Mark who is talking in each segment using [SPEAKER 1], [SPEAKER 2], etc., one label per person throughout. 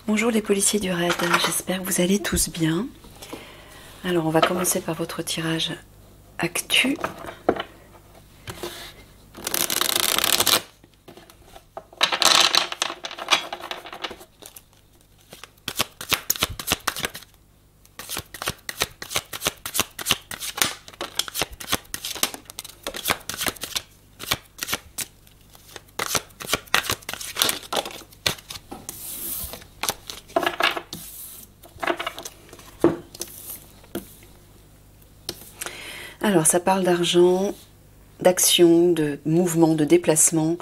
[SPEAKER 1] Bonjour les policiers du raid, j'espère que vous allez tous bien. Alors on va commencer par votre tirage actu. Alors ça parle d'argent, d'action, de mouvement, de déplacement.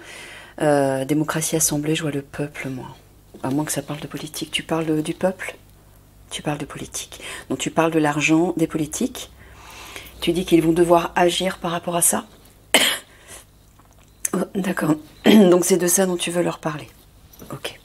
[SPEAKER 1] Démocratie assemblée, je vois le peuple, moi. À moins que ça parle de politique. Tu parles du peuple? Tu parles de politique. Donc tu parles de l'argent, des politiques. Tu dis qu'ils vont devoir agir par rapport à ça. Oh, d'accord. Donc c'est de ça dont tu veux leur parler. Ok.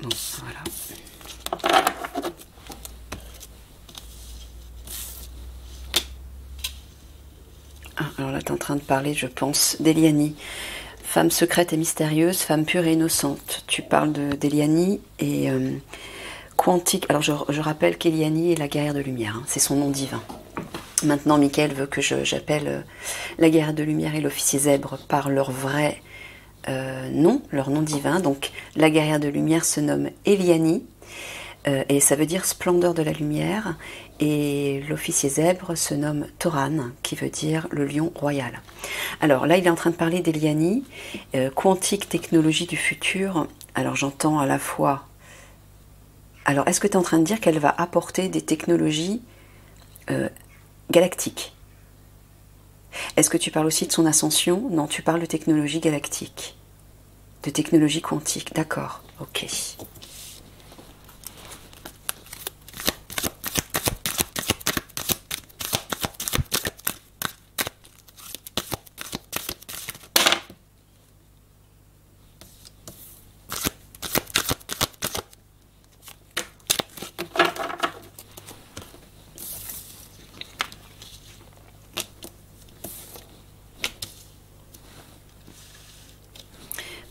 [SPEAKER 1] Bon, voilà. Ah, alors là, tu es en train de parler, je pense, d'Eliani. Femme secrète et mystérieuse, femme pure et innocente. Tu parles d'Eliani et quantique. Alors je rappelle qu'Eliani est la guerrière de lumière, hein, c'est son nom divin. Maintenant, Michael veut que j'appelle la guerrière de lumière et l'officier zèbre par leur vrai nom, leur nom divin. Donc la guerrière de lumière se nomme Eliani. Et ça veut dire splendeur de la lumière, et l'officier zèbre se nomme Toran, qui veut dire le lion royal. Alors là, il est en train de parler d'Eliani, quantique, technologie du futur. Alors j'entends à la fois... Alors est-ce que tu es en train de dire qu'elle va apporter des technologies galactiques? Est-ce que tu parles aussi de son ascension? Non, tu parles de technologie galactique, de technologie quantique, d'accord, ok.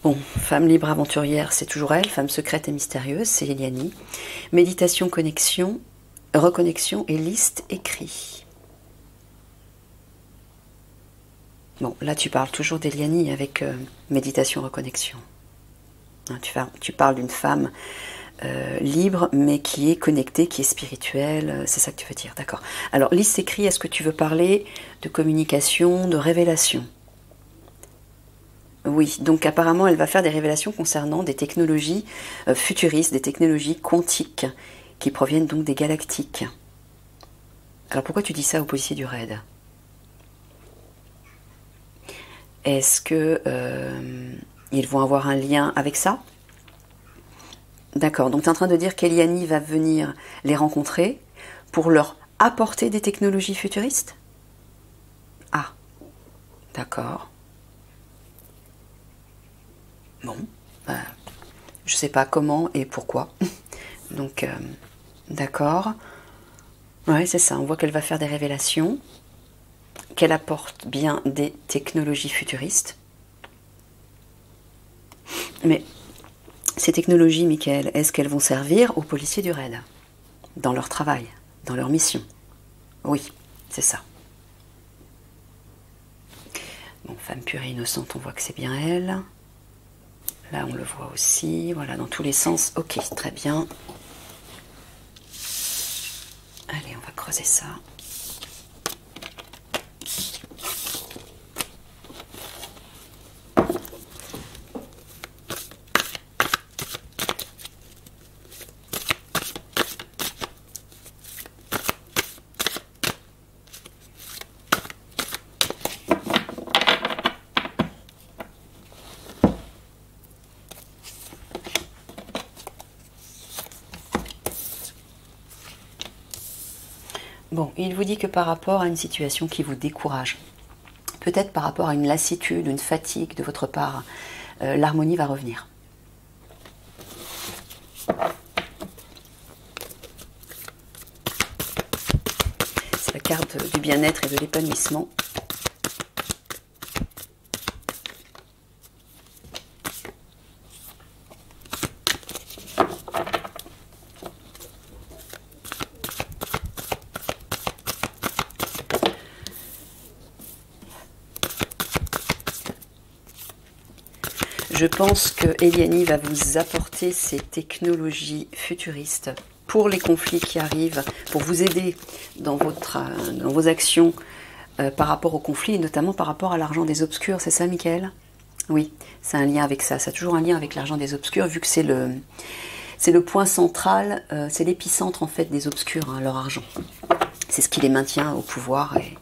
[SPEAKER 1] Bon, femme libre aventurière, c'est toujours elle. Femme secrète et mystérieuse, c'est Eliani. Méditation, connexion, reconnexion et liste écrit. Bon, là tu parles toujours d'Eliani avec méditation, reconnexion. Hein, tu parles d'une femme libre, mais qui est connectée, qui est spirituelle. C'est ça que tu veux dire, d'accord. Alors, liste écrit, est-ce que tu veux parler de communication, de révélation? Oui, donc apparemment elle va faire des révélations concernant des technologies futuristes, des technologies quantiques, qui proviennent donc des galactiques. Alors pourquoi tu dis ça aux policiers du raid? Est-ce que ils vont avoir un lien avec ça? D'accord, donc tu es en train de dire qu'Eliani va venir les rencontrer pour leur apporter des technologies futuristes? Ah, d'accord. Bon, je sais pas comment et pourquoi. Donc, d'accord. Ouais, c'est ça. On voit qu'elle va faire des révélations, qu'elle apporte bien des technologies futuristes. Mais ces technologies, Michael, est-ce qu'elles vont servir aux policiers du raid dans leur travail, dans leur mission? Oui, c'est ça. Bon, femme pure et innocente, on voit que c'est bien elle. Là, on le voit aussi. Voilà, dans tous les sens. Ok, très bien. Allez, on va creuser ça. Bon, il vous dit que par rapport à une situation qui vous décourage, peut-être par rapport à une lassitude, une fatigue de votre part, l'harmonie va revenir. C'est la carte du bien-être et de l'épanouissement. Je pense que Eliani va vous apporter ces technologies futuristes pour les conflits qui arrivent, pour vous aider dans vos actions par rapport aux conflits, et notamment par rapport à l'argent des obscurs. C'est ça, Michael? Oui, c'est un lien avec ça. Ça a toujours un lien avec l'argent des obscurs, vu que c'est le point central, c'est l'épicentre en fait des obscurs, hein, leur argent. C'est ce qui les maintient au pouvoir et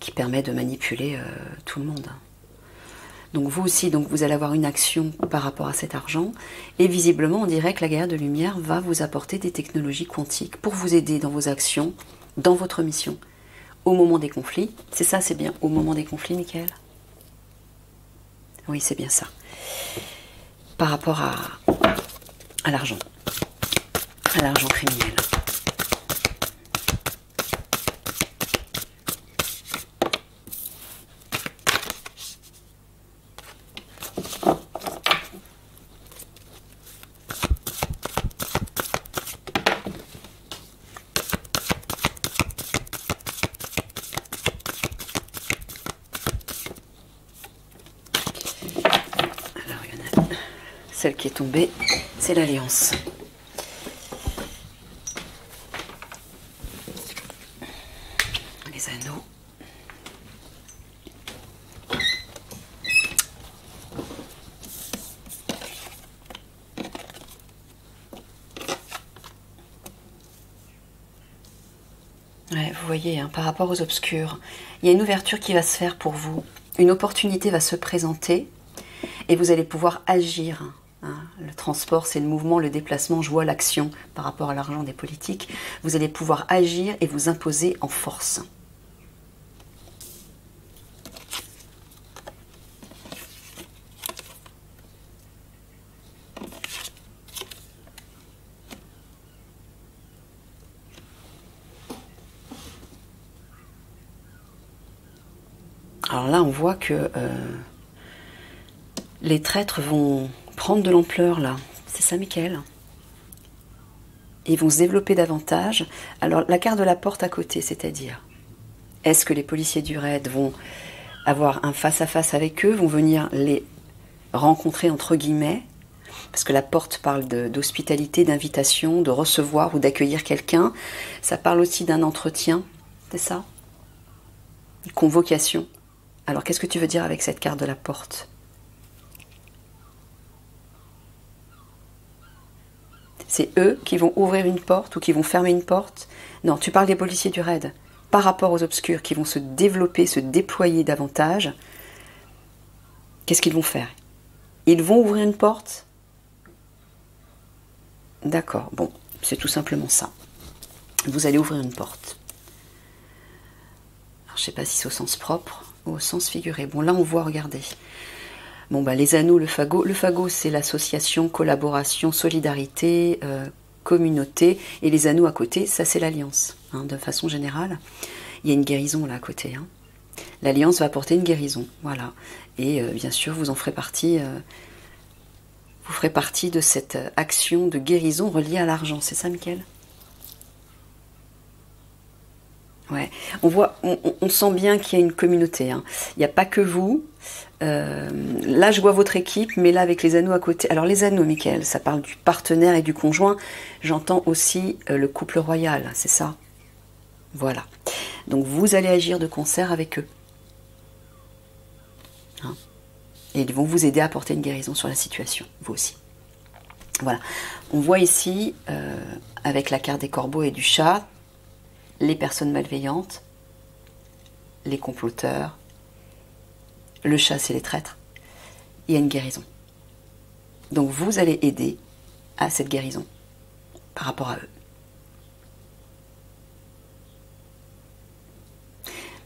[SPEAKER 1] qui permet de manipuler tout le monde. Donc vous aussi, donc vous allez avoir une action par rapport à cet argent. Et visiblement, on dirait que la guerre de lumière va vous apporter des technologies quantiques pour vous aider dans vos actions, dans votre mission, au moment des conflits. C'est ça, c'est bien, au moment des conflits, Michael? Oui, c'est bien ça. Par rapport à l'argent criminel. Celle qui est tombée, c'est l'Alliance. Les anneaux. Ouais, vous voyez, hein, par rapport aux obscurs, il y a une ouverture qui va se faire pour vous. Une opportunité va se présenter et vous allez pouvoir agir. Hein, le transport, c'est le mouvement, le déplacement, je vois l'action par rapport à l'argent des politiques. Vous allez pouvoir agir et vous imposer en force. Alors là, on voit que les traîtres vont prendre de l'ampleur, là. C'est ça, Michael? Ils vont se développer davantage. Alors, la carte de la porte à côté, c'est-à-dire, est-ce que les policiers du raid vont avoir un face-à-face avec eux, vont venir les rencontrer, entre guillemets, parce que la porte parle d'hospitalité, d'invitation, de recevoir ou d'accueillir quelqu'un. Ça parle aussi d'un entretien, c'est ça? Une convocation. Alors, qu'est-ce que tu veux dire avec cette carte de la porte? C'est eux qui vont ouvrir une porte ou qui vont fermer une porte? Non, tu parles des policiers du raid. Par rapport aux obscurs qui vont se développer, se déployer davantage, qu'est-ce qu'ils vont faire? Ils vont ouvrir une porte? D'accord, bon, c'est tout simplement ça. Vous allez ouvrir une porte. Alors, je ne sais pas si c'est au sens propre ou au sens figuré. Bon, là, on voit, regardez. Bon, bah, les anneaux, le fagot. Le fagot, c'est l'association, collaboration, solidarité, communauté. Et les anneaux à côté, ça, c'est l'alliance. Hein, de façon générale, il y a une guérison là à côté. Hein. L'alliance va apporter une guérison. Voilà. Et bien sûr, vous en ferez partie. Vous ferez partie de cette action de guérison reliée à l'argent. C'est ça, Michael? Ouais, on sent bien qu'il y a une communauté. Hein. Il n'y a pas que vous. Là, je vois votre équipe, mais là, avec les anneaux à côté. Alors, les anneaux, Michael, ça parle du partenaire et du conjoint. J'entends aussi le couple royal, c'est ça? Voilà. Donc, vous allez agir de concert avec eux. Hein. Et ils vont vous aider à apporter une guérison sur la situation, vous aussi. Voilà. On voit ici, avec la carte des corbeaux et du chat, les personnes malveillantes, les comploteurs, le chat, c'est les traîtres. Il y a une guérison. Donc vous allez aider à cette guérison par rapport à eux.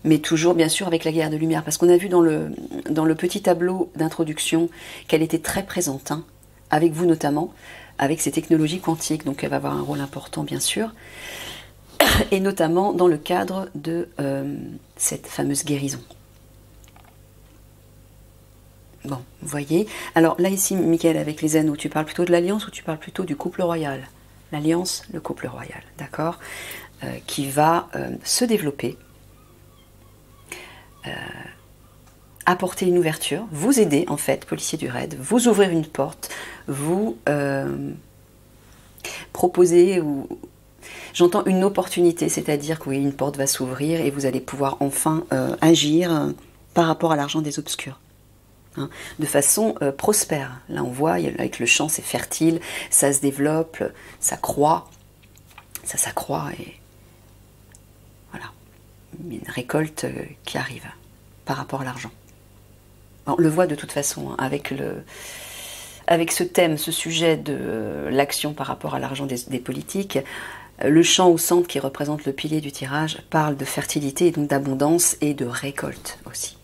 [SPEAKER 1] mais toujours bien sûr avec la guerre de lumière, parce qu'on a vu dans le petit tableau d'introduction qu'elle était très présente, hein, avec vous notamment, avec ces technologies quantiques, donc elle va avoir un rôle important bien sûr, et notamment dans le cadre de cette fameuse guérison. Bon, vous voyez. Alors là ici, Michael, avec les anneaux, tu parles plutôt de l'alliance ou tu parles plutôt du couple royal? L'alliance, le couple royal, d'accord, qui va se développer, apporter une ouverture, vous aider en fait, policier du raid, vous ouvrir une porte, vous proposer, ou j'entends une opportunité, c'est-à-dire que oui, une porte va s'ouvrir et vous allez pouvoir enfin agir par rapport à l'argent des obscurs. Hein, de façon prospère. Là on voit, avec le champ c'est fertile, ça se développe, ça croît, ça s'accroît et voilà, une récolte qui arrive par rapport à l'argent. On le voit de toute façon, hein, avec ce thème, ce sujet de l'action par rapport à l'argent des politiques, le champ au centre qui représente le pilier du tirage parle de fertilité et donc d'abondance et de récolte aussi.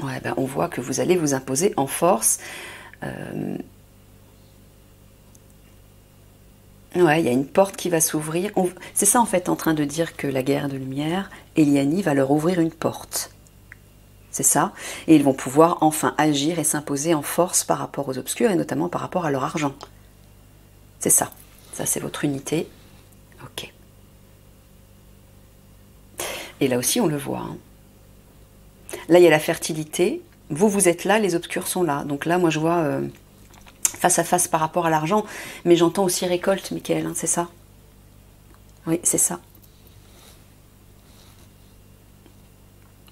[SPEAKER 1] Ouais, ben on voit que vous allez vous imposer en force. Ouais, il y a une porte qui va s'ouvrir. C'est ça en fait en train de dire que la guerre de lumière, Eliani va leur ouvrir une porte. C'est ça. Et ils vont pouvoir enfin agir et s'imposer en force par rapport aux obscurs et notamment par rapport à leur argent. C'est ça. Ça c'est votre unité. Ok. Et là aussi on le voit, hein. Là, il y a la fertilité. Vous, vous êtes là, les obscurs sont là. Donc là, moi, je vois face à face par rapport à l'argent. Mais j'entends aussi récolte, Michael, hein, c'est ça? Oui, c'est ça.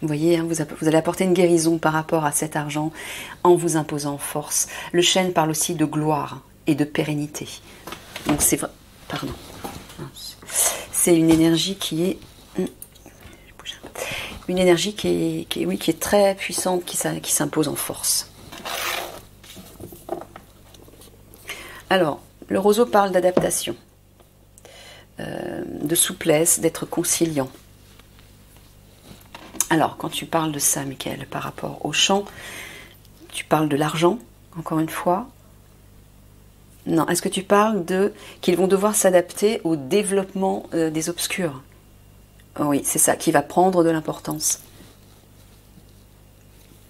[SPEAKER 1] Vous voyez, hein, vous allez apporter une guérison par rapport à cet argent en vous imposant force. Le chêne parle aussi de gloire et de pérennité. Donc c'est vrai... Pardon. C'est une énergie qui est... Une énergie qui est très puissante, qui s'impose en force. Alors, le roseau parle d'adaptation, de souplesse, d'être conciliant. Alors, quand tu parles de ça, Michael, par rapport au champ, tu parles de l'argent, encore une fois. Non, est-ce que tu parles qu'ils vont devoir s'adapter au développement des obscurs? Oui, c'est ça, qui va prendre de l'importance.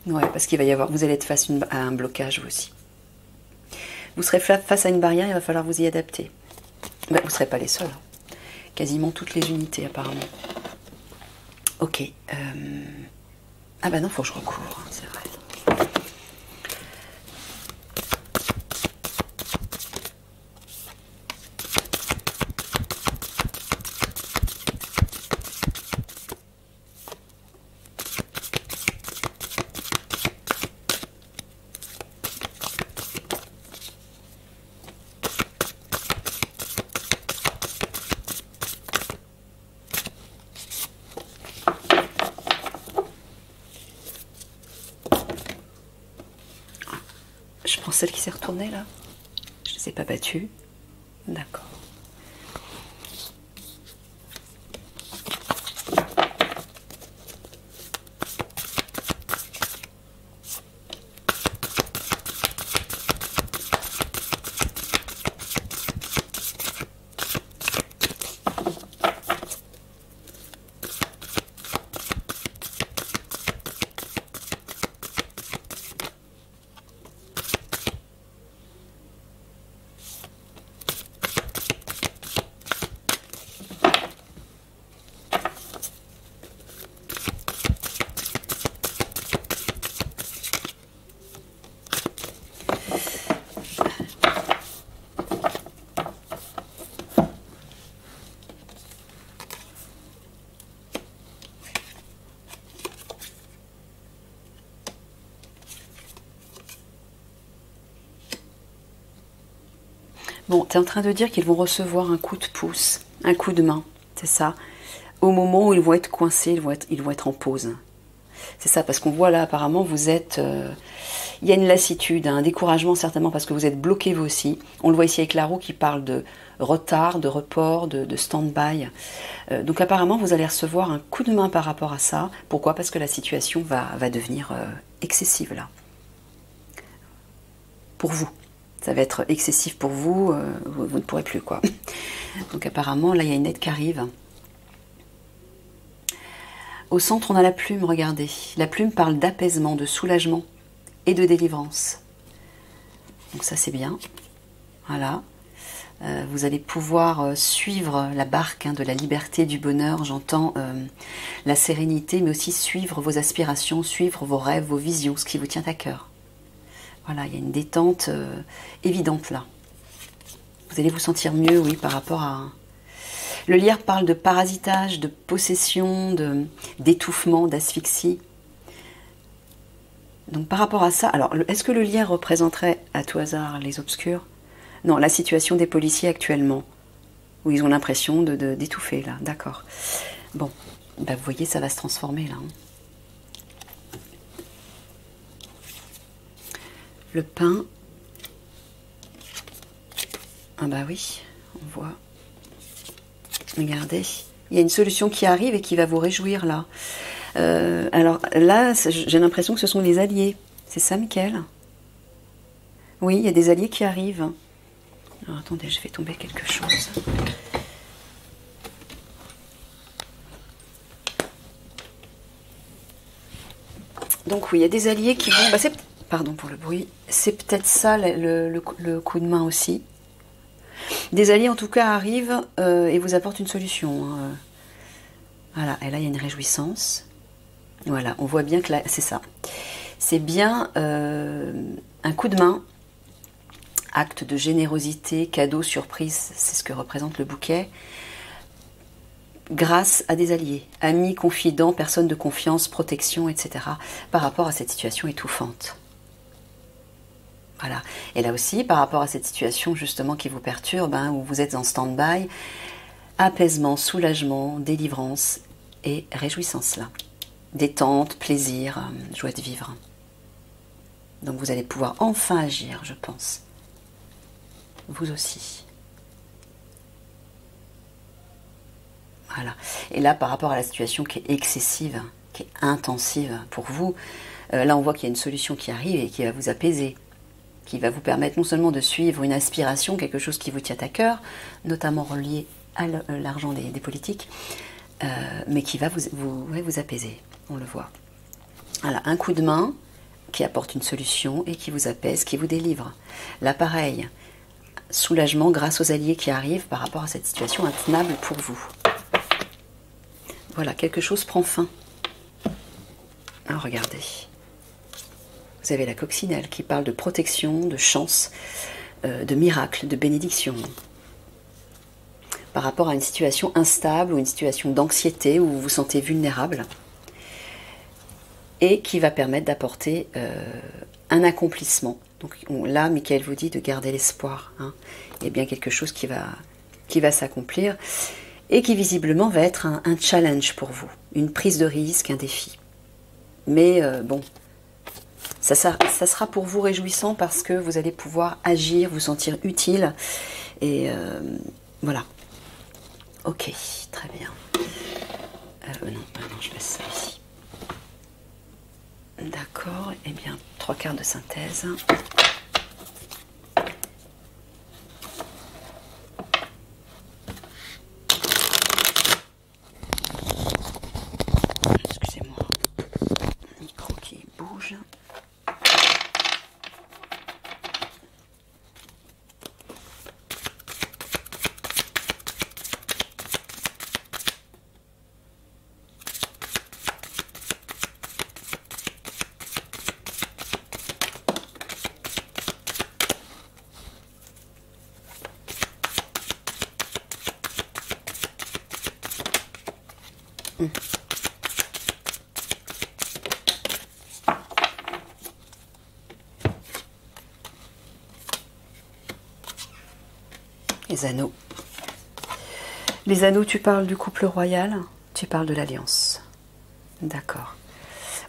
[SPEAKER 1] Ouais, parce qu'il va y avoir, vous allez être face à un blocage, vous aussi. Vous serez face à une barrière, il va falloir vous y adapter. Ben, vous ne serez pas les seuls. Quasiment toutes les unités, apparemment. Ok. Ah ben non, il faut que je recouvre, hein, c'est vrai. Je prends celle qui s'est retournée là. Je ne les ai pas battues. D'accord. Bon, tu es en train de dire qu'ils vont recevoir un coup de pouce, un coup de main, c'est ça. Au moment où ils vont être coincés, ils vont être en pause. C'est ça, parce qu'on voit là, apparemment, vous êtes Il y a une lassitude, un découragement certainement parce que vous êtes bloqué vous aussi. On le voit ici avec la roue qui parle de retard, de report, de stand-by. Donc apparemment vous allez recevoir un coup de main par rapport à ça. Pourquoi? Parce que la situation va devenir excessive là. Pour vous. Ça va être excessif pour vous, vous ne pourrez plus quoi. Donc apparemment là il y a une aide qui arrive. Au centre on a la plume, regardez. La plume parle d'apaisement, de soulagement et de délivrance. Donc ça c'est bien. Voilà. Vous allez pouvoir suivre la barque de la liberté, du bonheur, j'entends la sérénité, mais aussi suivre vos aspirations, suivre vos rêves, vos visions, ce qui vous tient à cœur. Voilà, il y a une détente évidente là. Vous allez vous sentir mieux, oui, par rapport à... Le lierre parle de parasitage, de possession, d'étouffement, d'asphyxie. Donc par rapport à ça, alors est-ce que le lierre représenterait à tout hasard les obscurs? Non, la situation des policiers actuellement, où ils ont l'impression d'étouffer là, d'accord. Bon, bah, vous voyez, ça va se transformer là. Le pain. Ah bah oui, on voit. Regardez, il y a une solution qui arrive et qui va vous réjouir là. Alors là, j'ai l'impression que ce sont les alliés. C'est ça, Mickaël? Oui, il y a des alliés qui arrivent. Alors attendez, je vais tomber quelque chose. Donc oui, il y a des alliés qui vont... Bah, pardon pour le bruit. C'est peut-être ça le coup de main aussi. Des alliés en tout cas arrivent et vous apportent une solution. Hein. Voilà, et là il y a une réjouissance. Voilà, on voit bien que là, c'est ça. C'est bien un coup de main, acte de générosité, cadeau, surprise, c'est ce que représente le bouquet, grâce à des alliés, amis, confidents, personnes de confiance, protection, etc., par rapport à cette situation étouffante. Voilà. Et là aussi, par rapport à cette situation justement qui vous perturbe, hein, où vous êtes en stand-by, apaisement, soulagement, délivrance et réjouissance là. Détente, plaisir, joie de vivre. Donc vous allez pouvoir enfin agir, je pense. Vous aussi. Voilà. Et là, par rapport à la situation qui est excessive, qui est intensive pour vous, là on voit qu'il y a une solution qui arrive et qui va vous apaiser, qui va vous permettre non seulement de suivre une aspiration, quelque chose qui vous tient à cœur, notamment relié à l'argent des politiques, mais qui va vous apaiser, on le voit. Voilà, un coup de main qui apporte une solution et qui vous apaise, qui vous délivre. Là pareil, soulagement grâce aux alliés qui arrivent par rapport à cette situation intenable pour vous. Voilà, quelque chose prend fin. Alors regardez. Vous avez la coccinelle qui parle de protection, de chance, de miracle, de bénédiction. Par rapport à une situation instable ou une situation d'anxiété où vous vous sentez vulnérable. Et qui va permettre d'apporter un accomplissement. Donc là, Mickaël vous dit de garder l'espoir. Hein. Il y a bien quelque chose qui va s'accomplir et qui visiblement va être un challenge pour vous. Une prise de risque, un défi. Mais bon... Ça sera pour vous réjouissant parce que vous allez pouvoir agir, vous sentir utile. Et voilà. Ok, très bien. Non, je laisse ça ici. D'accord, eh bien, 3/4 de synthèse. Excusez-moi, le micro qui bouge. Les anneaux. Les anneaux, tu parles du couple royal, tu parles de l'alliance. D'accord.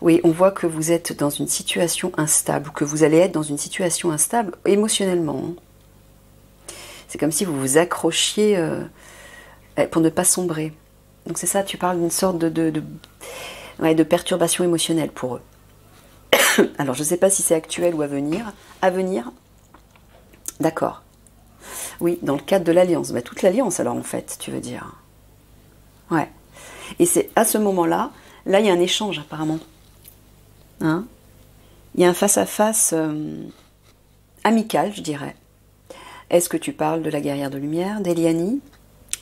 [SPEAKER 1] Oui, on voit que vous êtes dans une situation instable, ou que vous allez être dans une situation instable émotionnellement. C'est comme si vous vous accrochiez pour ne pas sombrer. Donc c'est ça, tu parles d'une sorte de perturbation émotionnelle pour eux. Alors je ne sais pas si c'est actuel ou à venir. À venir, d'accord. Oui, dans le cadre de l'alliance. Bah, toute l'alliance alors en fait, tu veux dire. Ouais. Et c'est à ce moment-là, là il y a un échange apparemment. Hein, il y a un face-à-face amical, je dirais. Est-ce que tu parles de la guerrière de lumière, d'Eliani?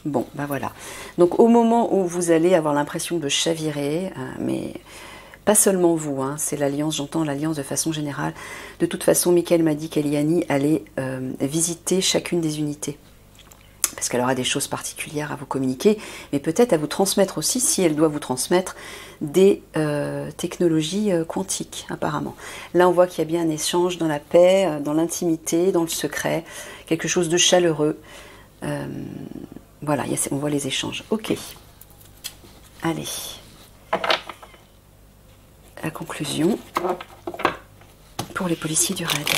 [SPEAKER 1] Bon, ben voilà. Donc au moment où vous allez avoir l'impression de chavirer, mais pas seulement vous, hein, c'est l'alliance, j'entends l'alliance de façon générale. De toute façon, Michael m'a dit qu'Eliani allait visiter chacune des unités. Parce qu'elle aura des choses particulières à vous communiquer, mais peut-être à vous transmettre aussi, si elle doit vous transmettre, des technologies quantiques, apparemment. Là, on voit qu'il y a bien un échange dans la paix, dans l'intimité, dans le secret, quelque chose de chaleureux. Voilà, on voit les échanges. Ok. Allez. La conclusion pour les policiers du raid.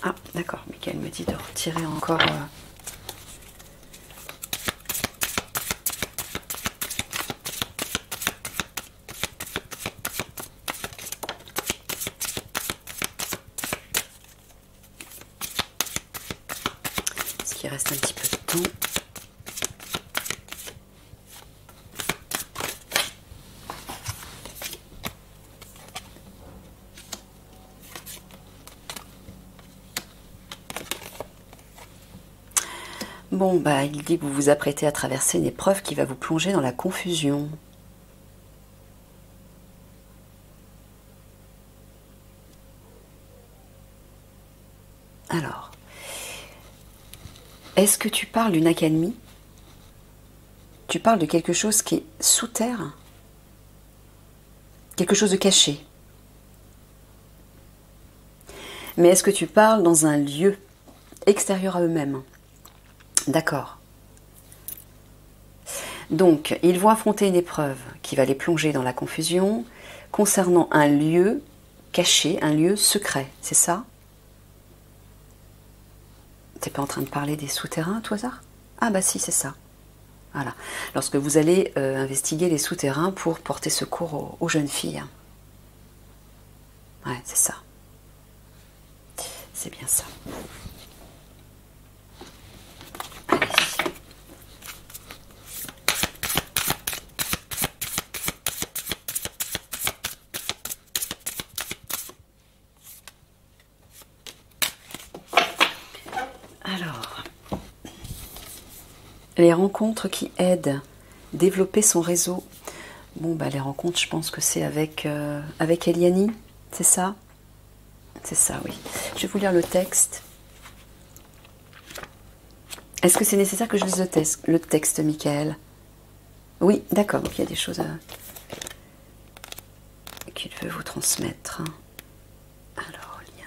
[SPEAKER 1] Ah, d'accord, Michael me dit de retirer encore... Parce qu'il reste un petit peu de temps. Bon, bah, il dit que vous vous apprêtez à traverser une épreuve qui va vous plonger dans la confusion. Alors, est-ce que tu parles d'une accalmie? Tu parles de quelque chose qui est sous terre? Quelque chose de caché? Mais est-ce que tu parles dans un lieu extérieur à eux-mêmes? D'accord. Donc, ils vont affronter une épreuve qui va les plonger dans la confusion concernant un lieu caché, un lieu secret, c'est ça? T'es pas en train de parler des souterrains, à tout hasard? Ah bah si, c'est ça. Voilà. Lorsque vous allez investiguer les souterrains pour porter secours aux jeunes filles. Ouais, c'est ça. C'est bien ça. Allez. Alors, les rencontres qui aident à développer son réseau. Bon, bah les rencontres, je pense que c'est avec Eliani, c'est ça? C'est ça, oui. Je vais vous lire le texte. Est-ce que c'est nécessaire que je lise le texte, Michael? Oui, d'accord, donc il y a des choses qu'il veut vous transmettre. Alors, lien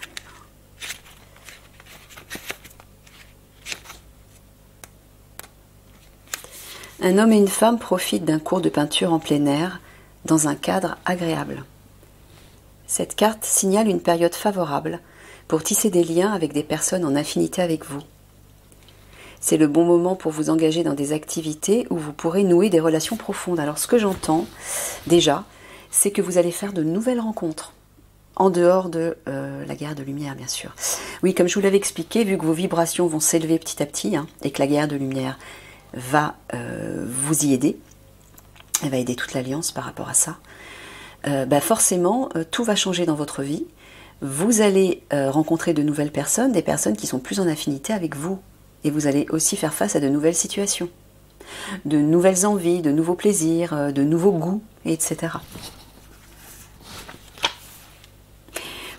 [SPEAKER 1] humain. Un homme et une femme profitent d'un cours de peinture en plein air dans un cadre agréable. Cette carte signale une période favorable pour tisser des liens avec des personnes en affinité avec vous. C'est le bon moment pour vous engager dans des activités où vous pourrez nouer des relations profondes. Alors ce que j'entends déjà, c'est que vous allez faire de nouvelles rencontres, en dehors de la guerre de lumière bien sûr. Oui, comme je vous l'avais expliqué, vu que vos vibrations vont s'élever petit à petit, hein, et que la guerre de lumière va vous y aider, elle va aider toute l'Alliance par rapport à ça, bah forcément, tout va changer dans votre vie. Vous allez rencontrer de nouvelles personnes, des personnes qui sont plus en affinité avec vous. Et vous allez aussi faire face à de nouvelles situations, de nouvelles envies, de nouveaux plaisirs, de nouveaux goûts, etc.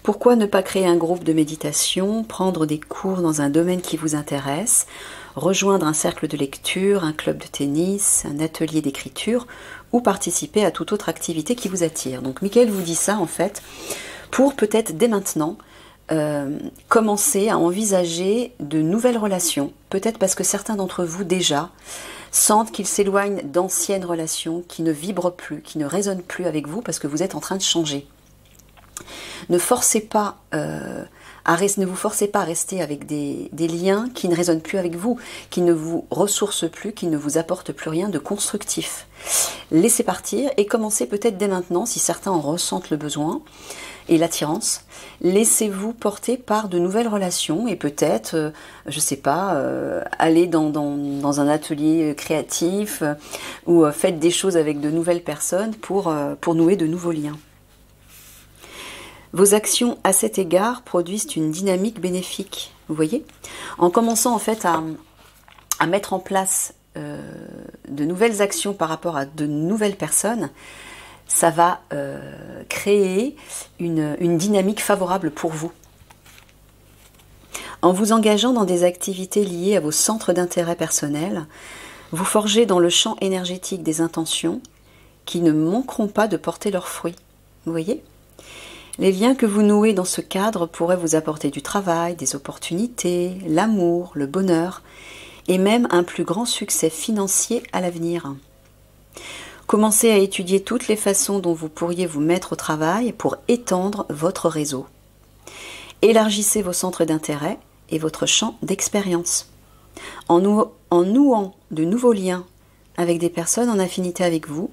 [SPEAKER 1] Pourquoi ne pas créer un groupe de méditation, prendre des cours dans un domaine qui vous intéresse, rejoindre un cercle de lecture, un club de tennis, un atelier d'écriture, ou participer à toute autre activité qui vous attire. Donc Michael vous dit ça en fait, pour peut-être dès maintenant commencer à envisager de nouvelles relations. Peut-être parce que certains d'entre vous déjà sentent qu'ils s'éloignent d'anciennes relations qui ne vibrent plus, qui ne résonnent plus avec vous parce que vous êtes en train de changer. Ne forcez pas ne vous forcez pas à rester avec des liens qui ne résonnent plus avec vous, qui ne vous ressourcent plus, qui ne vous apportent plus rien de constructif. Laissez partir et commencez peut-être dès maintenant, si certains en ressentent le besoin et l'attirance, laissez-vous porter par de nouvelles relations et peut-être, je ne sais pas, aller dans un atelier créatif ou faites des choses avec de nouvelles personnes pour nouer de nouveaux liens. Vos actions à cet égard produisent une dynamique bénéfique, vous voyez? En commençant en fait à mettre en place de nouvelles actions par rapport à de nouvelles personnes, ça va créer une dynamique favorable pour vous. En vous engageant dans des activités liées à vos centres d'intérêt personnels, vous forgez dans le champ énergétique des intentions qui ne manqueront pas de porter leurs fruits, vous voyez? Les liens que vous nouez dans ce cadre pourraient vous apporter du travail, des opportunités, l'amour, le bonheur et même un plus grand succès financier à l'avenir. Commencez à étudier toutes les façons dont vous pourriez vous mettre au travail pour étendre votre réseau. Élargissez vos centres d'intérêt et votre champ d'expérience. En nouant de nouveaux liens avec des personnes en affinité avec vous,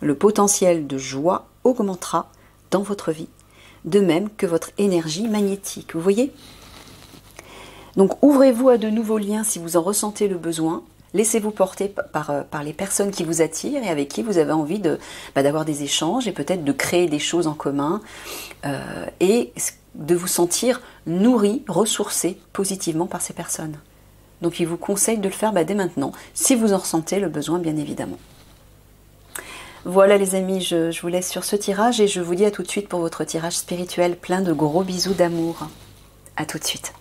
[SPEAKER 1] le potentiel de joie augmentera dans votre vie, de même que votre énergie magnétique. Vous voyez? Donc ouvrez-vous à de nouveaux liens si vous en ressentez le besoin. Laissez-vous porter par les personnes qui vous attirent et avec qui vous avez envie d'avoir des échanges et peut-être de créer des choses en commun et de vous sentir nourri, ressourcé positivement par ces personnes. Donc il vous conseille de le faire dès maintenant, si vous en ressentez le besoin bien évidemment. Voilà les amis, je vous laisse sur ce tirage et je vous dis à tout de suite pour votre tirage spirituel plein de gros bisous d'amour. À tout de suite.